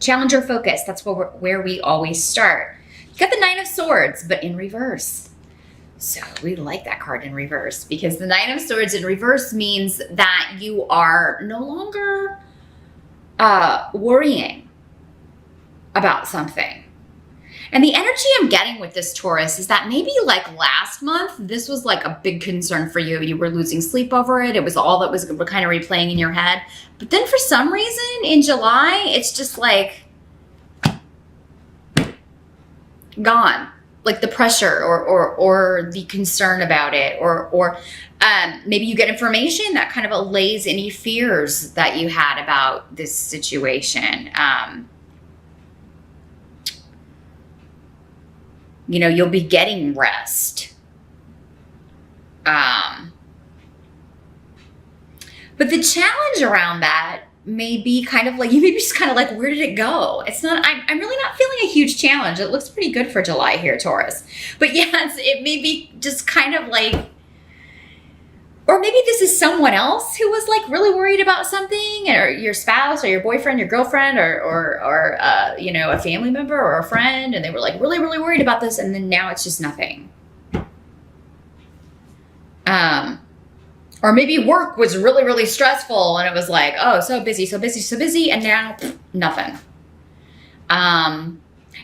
Challenge or focus. That's where we always start. You got the Nine of Swords, but in reverse. So we like that card in reverse because the Nine of Swords in reverse means that you are no longer worrying about something. And the energy I'm getting with this Taurus is that maybe like last month, this was like a big concern for you. You were losing sleep over it. It was all that was kind of replaying in your head. But then for some reason in July, it's just like gone. Like the pressure or the concern about it, or maybe you get information that kind of allays any fears that you had about this situation. You know, you'll be getting rest. But the challenge around that may be kind of like, you may be just kind of like, where did it go? It's not, I'm really not feeling a huge challenge. It looks pretty good for July here, Taurus. But yes, it may be just kind of like, or maybe this is someone else who was like really worried about something, or your spouse or your boyfriend, your girlfriend, or you know, a family member or a friend, and they were like really, really worried about this, and then now it's just nothing. Or maybe work was really, really stressful, and it was like, oh, so busy, so busy, so busy, and now nothing.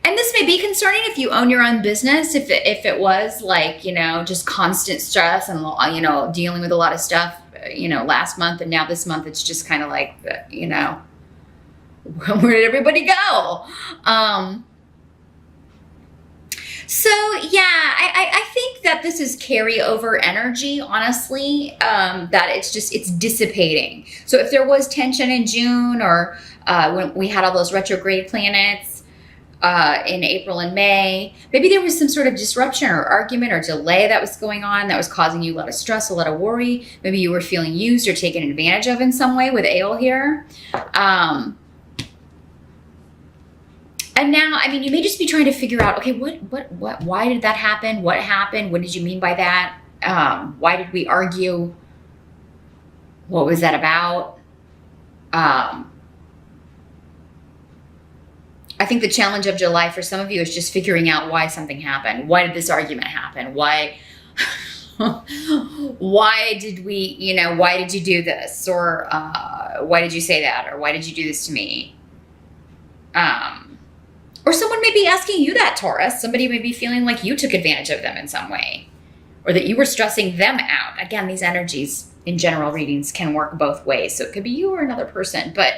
And this may be concerning if you own your own business, if it was like, you know, just constant stress and, you know, dealing with a lot of stuff, you know, last month, and now this month it's just kind of like, you know, where did everybody go? So yeah, I think that this is carryover energy, honestly, that it's dissipating. So if there was tension in June, or when we had all those retrograde planets in April and May, maybe there was some sort of disruption or argument or delay that was going on that was causing you a lot of stress, a lot of worry. Maybe you were feeling used or taken advantage of in some way with Ale here. And now, I mean, you may just be trying to figure out, okay, why did that happen? What happened? What did you mean by that? Why did we argue? What was that about? I think the challenge of July for some of you is just figuring out why something happened. Why did this argument happen? Why did we, you know, why did you do this? Or why did you say that? Or why did you do this to me? Or someone may be asking you that, Taurus. Somebody may be feeling like you took advantage of them in some way, or that you were stressing them out. Again, these energies in general readings can work both ways. So it could be you or another person. But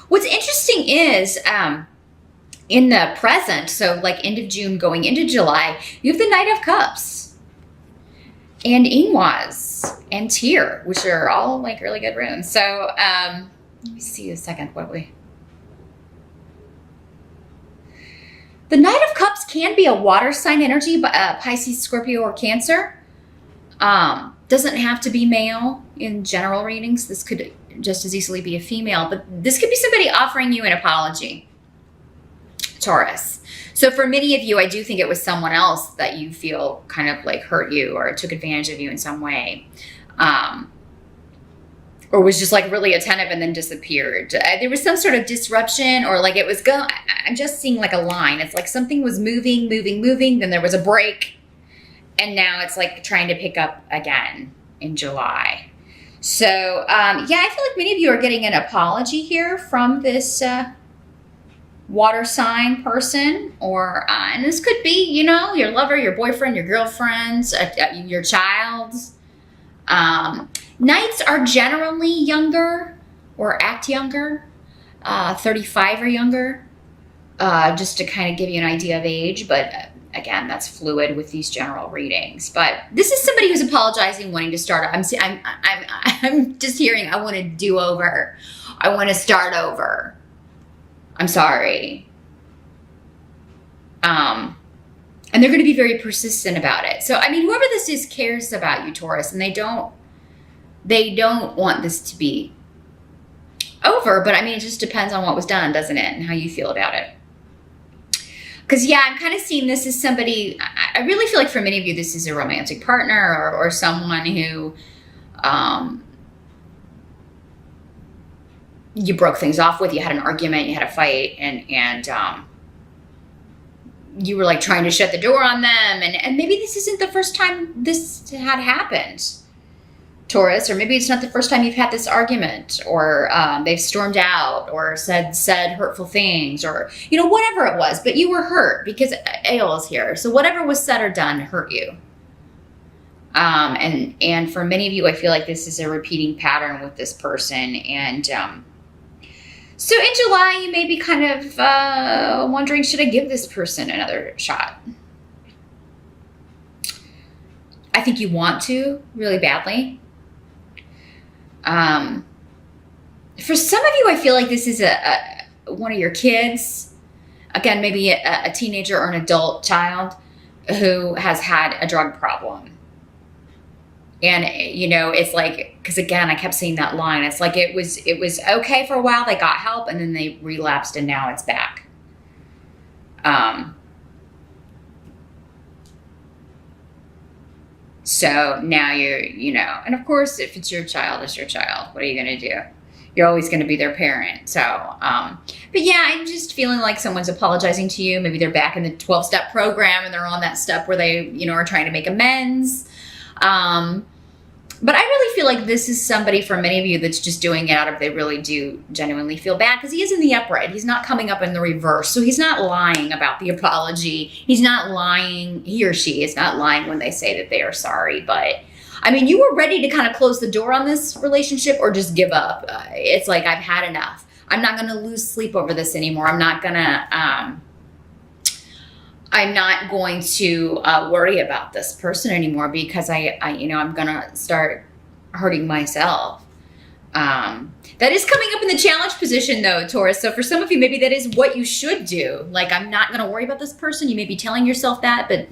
what's interesting is in the present, so like end of June going into July, you have the Knight of Cups and Ingwas and Tyr, which are all like really good runes. So let me see a second what we... The Knight of Cups can be a water sign energy, but Pisces, Scorpio, or Cancer. Doesn't have to be male in general readings. This could just as easily be a female, but this could be somebody offering you an apology, Taurus. So for many of you, I do think it was someone else that you feel kind of like hurt you or took advantage of you in some way. Or was just like really attentive and then disappeared. There was some sort of disruption, or like it was going, I'm just seeing like a line. It's like something was moving, then there was a break, and now it's like trying to pick up again in July. So yeah, I feel like many of you are getting an apology here from this water sign person, or, and this could be, you know, your lover, your boyfriend, your girlfriend, your child. Knights are generally younger or act younger, 35 or younger, just to kind of give you an idea of age. But again, that's fluid with these general readings. But this is somebody who's apologizing, wanting to start. I'm just hearing, I want to do over. I want to start over. I'm sorry. And they're going to be very persistent about it. So, I mean, whoever this is cares about you, Taurus, and they don't want this to be over, but I mean, it just depends on what was done, doesn't it? And how you feel about it. Because yeah, I'm kind of seeing this as somebody, I really feel like for many of you, this is a romantic partner or someone who, you broke things off with, you had an argument, you had a fight, and you were like trying to shut the door on them. And maybe this isn't the first time this had happened, Taurus, or maybe it's not the first time you've had this argument, or they've stormed out or said hurtful things, or, whatever it was, but you were hurt because Ale is here. So whatever was said or done hurt you. And for many of you, I feel like this is a repeating pattern with this person. And so in July, you may be kind of wondering, should I give this person another shot? I think you want to really badly. For some of you, I feel like this is one of your kids. Again, maybe a teenager or an adult child who has had a drug problem. And, it's like, because again, I kept seeing that line. It's like it was okay for a while. They got help and then they relapsed and now it's back. So now and of course, if it's your child, it's your child. What are you going to do? You're always going to be their parent. So, but yeah, I'm just feeling like someone's apologizing to you. Maybe they're back in the 12-step program and they're on that step where they, are trying to make amends. But I really feel like this is somebody, for many of you, that's just doing it out of they really do genuinely feel bad, because he is in the upright. He's not coming up in the reverse. So he's not lying about the apology. He's not lying. He or she is not lying when they say that they are sorry. But I mean, you were ready to kind of close the door on this relationship or just give up. It's like, I've had enough. I'm not going to lose sleep over this anymore. I'm not going to worry about this person anymore, because I'm going to start hurting myself. That is coming up in the challenge position though, Taurus. So for some of you, maybe that is what you should do. Like, I'm not going to worry about this person. You may be telling yourself that, but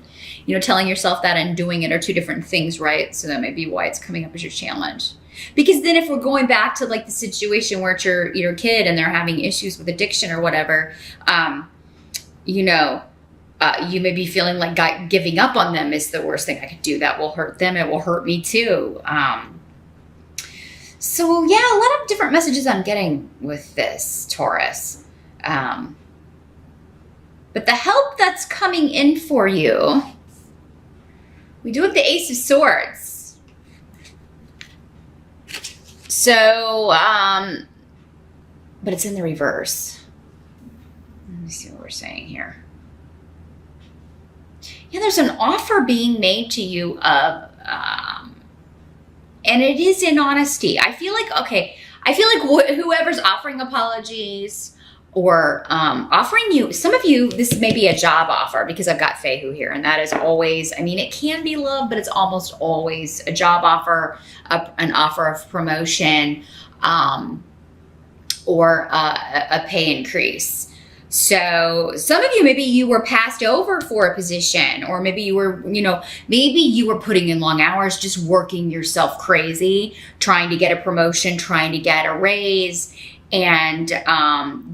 telling yourself that and doing it are two different things, right? So that may be why it's coming up as your challenge. Because then if we're going back to like the situation where it's your kid and they're having issues with addiction or whatever, you may be feeling like giving up on them is the worst thing I could do. That will hurt them. It will hurt me too. So yeah, a lot of different messages I'm getting with this, Taurus. But the help that's coming in for you, we do have the Ace of Swords. So, but it's in the reverse. Let me see what we're saying here. Yeah, there's an offer being made to you of, and it is in honesty. I feel like whoever's offering apologies or offering you, some of you, this may be a job offer, because I've got Fehu here, and that is always, it can be love, but it's almost always a job offer, an offer of promotion, or a pay increase. So some of you, maybe you were passed over for a position, or maybe you were, maybe you were putting in long hours, just working yourself crazy, trying to get a promotion, trying to get a raise, and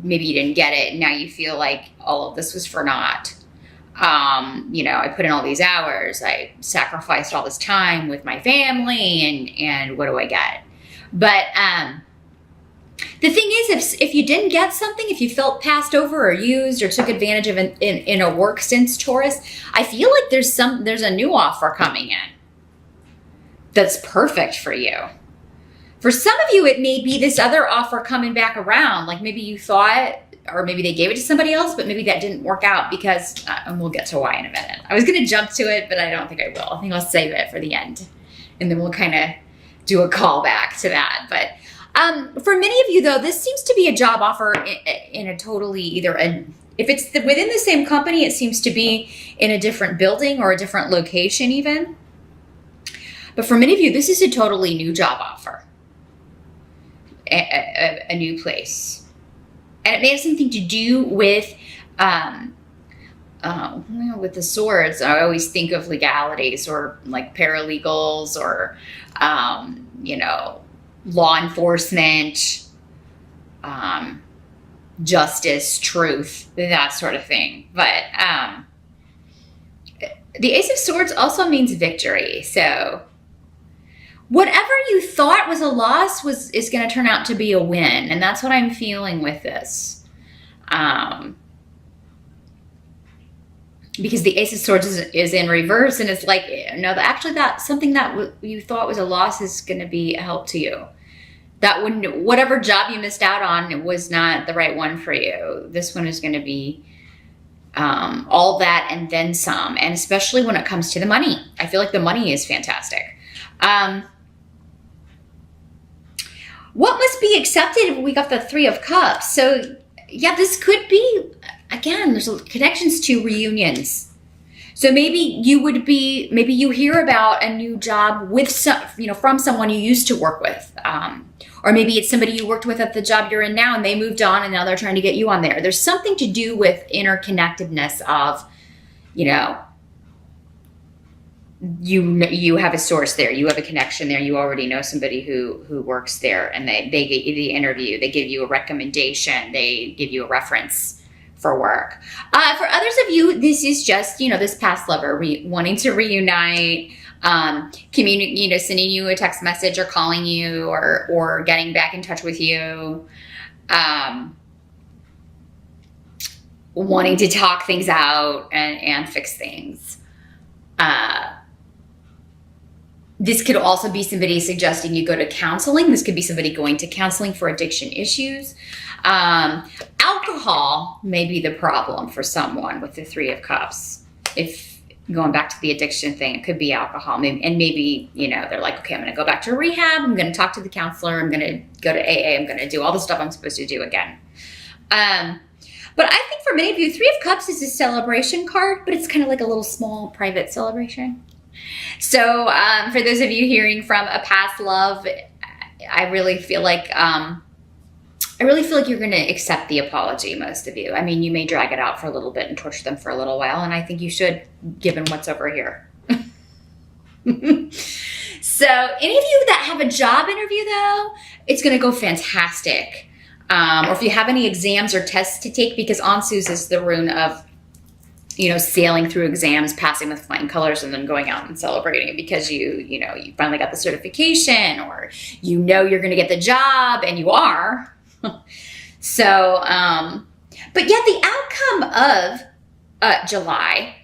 maybe you didn't get it. And now you feel like all of this was for naught. I put in all these hours, I sacrificed all this time with my family, and what do I get? But the thing is, if you didn't get something, if you felt passed over or used or took advantage of in a work sense, Taurus, I feel like there's a new offer coming in that's perfect for you. For some of you, it may be this other offer coming back around. Like maybe you thought, or maybe they gave it to somebody else, but maybe that didn't work out because, and we'll get to why in a minute. I was going to jump to it, but I don't think I will. I think I'll save it for the end, and then we'll kind of do a call back to that. But for many of you, though, this seems to be a job offer in a totally if it's within the same company, it seems to be in a different building or a different location even. But for many of you, this is a totally new job offer, a new place. And it may have something to do with with the swords. I always think of legalities, or like paralegals, or law enforcement, justice, truth, that sort of thing. But the Ace of Swords also means victory. So whatever you thought was a loss is going to turn out to be a win. And that's what I'm feeling with this. Because the Ace of Swords is in reverse, and it's like, no, actually that something that you thought was a loss is going to be a help to you. That wouldn't, whatever job you missed out on was not the right one for you. This one is going to be all that and then some, and especially when it comes to the money. I feel like the money is fantastic. What must be accepted if we got the Three of Cups? So yeah, this could be, again, there's connections to reunions. So maybe you hear about a new job with from someone you used to work with. Or maybe it's somebody you worked with at the job you're in now and they moved on and now they're trying to get you on there. There's something to do with interconnectedness of, you have a source there, you have a connection there, you already know somebody who works there, and they get you the interview, they give you a recommendation, they give you a reference for work. For others of you, this is just, this past lover wanting to reunite, sending you a text message or calling you or getting back in touch with you, wanting to talk things out and fix things. This could also be somebody suggesting you go to counseling. This could be somebody going to counseling for addiction issues. Alcohol may be the problem for someone with the Three of Cups. If going back to the addiction thing, it could be alcohol. Maybe they're like, okay, I'm going to go back to rehab. I'm going to talk to the counselor. I'm going to go to AA. I'm going to do all the stuff I'm supposed to do again. But I think for many of you, Three of Cups is a celebration card, but it's kind of like a little small private celebration. So for those of you hearing from a past love, I really feel like you're going to accept the apology, most of you. I mean, you may drag it out for a little bit and torture them for a little while, and I think you should, given what's over here. So any of you that have a job interview, though, it's going to go fantastic. Or if you have any exams or tests to take, because Ansus is the rune of sailing through exams, passing with flying colors, and then going out and celebrating because you finally got the certification, or you're going to get the job, and you are. So, but yeah, the outcome of July,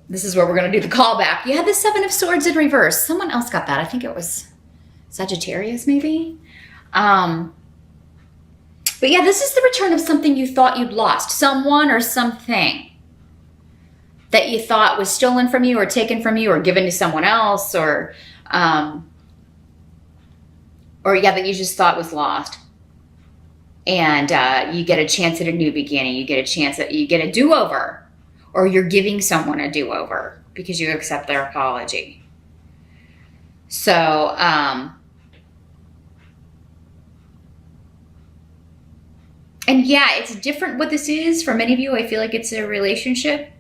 this is where we're going to do the callback. You had the Seven of Swords in reverse. Someone else got that. I think it was Sagittarius, maybe. But yeah, this is the return of something you thought you'd lost, someone or something that you thought was stolen from you or taken from you or given to someone else, or that you just thought was lost. And you get a chance at a new beginning. You get a do-over, or you're giving someone a do-over because you accept their apology. So, and yeah, it's different what this is. For many of you, I feel like it's a relationship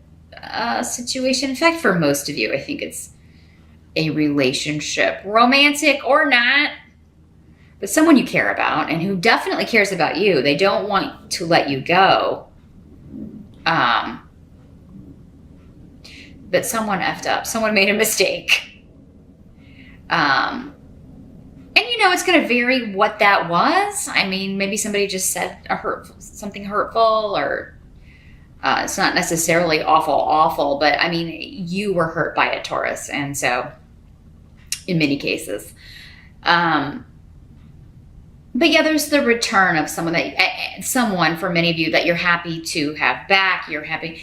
situation. In fact, for most of you, I think it's a relationship, romantic or not, but someone you care about and who definitely cares about you. They don't want to let you go. But someone effed up. Someone made a mistake. And it's going to vary what that was. I mean, maybe somebody just said something hurtful, or it's not necessarily awful, but I mean, you were hurt by a Taurus. And so in many cases, but yeah, there's the return of someone for many of you that you're happy to have back. You're happy.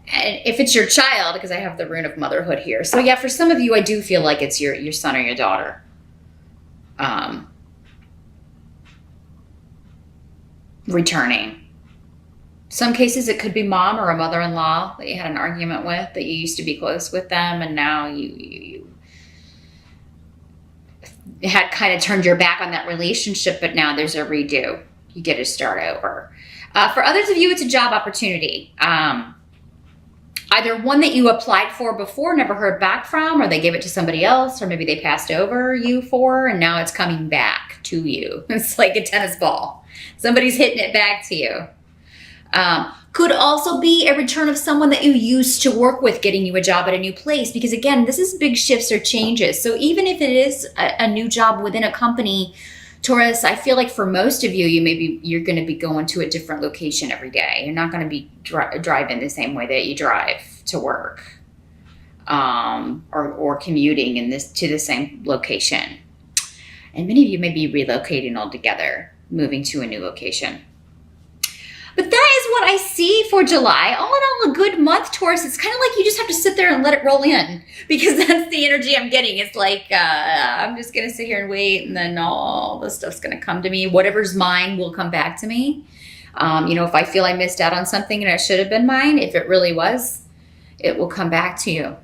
And if it's your child, because I have the rune of motherhood here. So yeah, for some of you, I do feel like it's your son or your daughter. Returning. Some cases it could be mom or a mother-in-law that you had an argument with, that you used to be close with them, and now you had kind of turned your back on that relationship, but now there's a redo. You get to start over. For others of you, it's a job opportunity. Either one that you applied for before, never heard back from, or they gave it to somebody else, or maybe they passed over you for, and now it's coming back to you. It's like a tennis ball. Somebody's hitting it back to you. Could also be a return of someone that you used to work with getting you a job at a new place, because again, this is big shifts or changes. So even if it is a new job within a company, Taurus, I feel like for most of you, you're going to be going to a different location every day. You're not going to be driving the same way that you drive to work, or commuting to the same location. And many of you may be relocating altogether, moving to a new location. But that is what I see for July. All in all, a good month, Taurus. It's kind of like you just have to sit there and let it roll in, because that's the energy I'm getting. It's like, I'm just going to sit here and wait, and then all this stuff's going to come to me. Whatever's mine will come back to me. If I feel I missed out on something and it should have been mine, if it really was, it will come back to you.